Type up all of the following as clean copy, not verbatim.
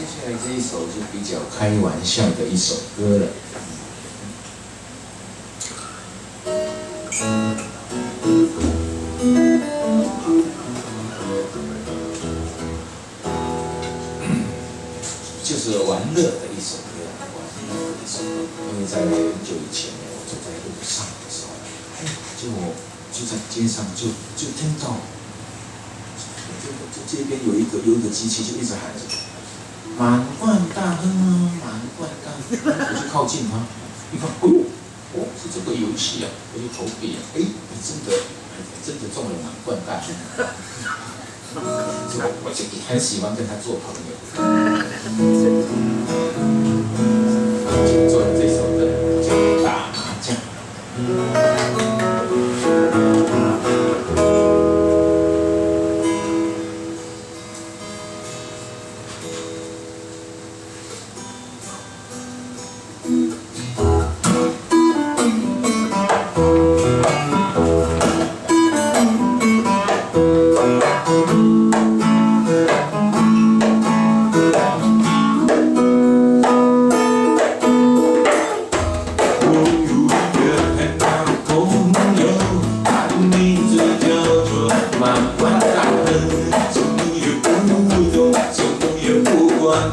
接下来这一首就比较开玩笑的一首歌了。就是玩乐的一首歌，玩乐的一首歌。因为在很久以前呢，我走在路上的时候，就在街上就听到，就这边有一个机器就一直喊着满贯大亨啊，满贯大亨。我就靠近他，一看，哦，是这个游戏啊，我就投币啊，真的中了满贯大亨。我就很喜欢跟他做朋友。就做这首歌叫打麻将。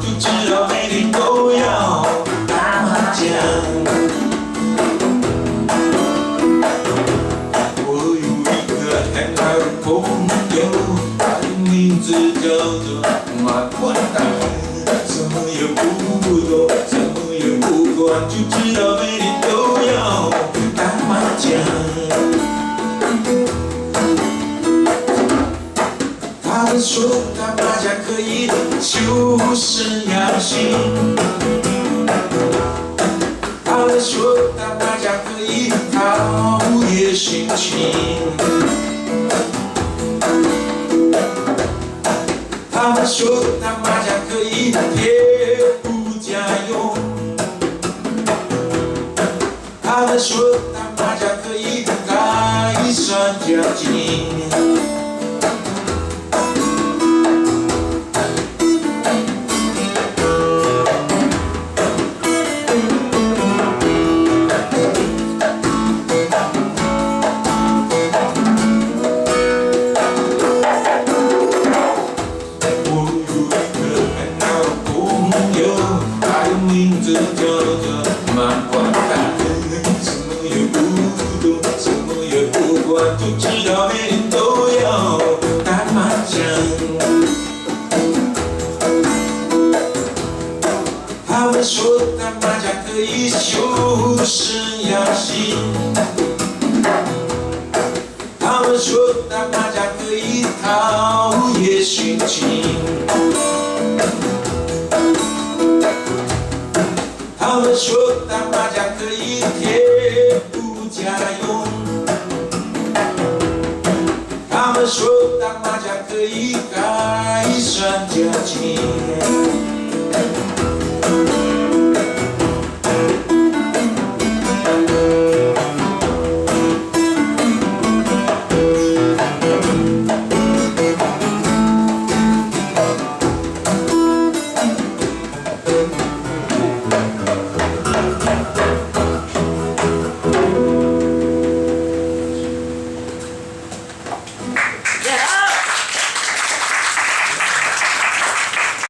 就知道每天都要打麻将。我有一个很好的朋友，他的名字叫做满贯大亨，什么也不懂，什么也不管，就知道每天都要打麻将。他们说打麻将可以就是要醒，他们说打麻将可以陶冶心情，他们说打麻将可以贴补家用，他们说打麻将可以改善家境。名字叫做满贯大亨，什么也不懂，什么也不管，就知道每天都要打麻将。他们说打麻将可以修身养性，他们说打麻将可以陶冶心情。他们说打麻将可以贴补家用，他们说打麻将可以改善家境。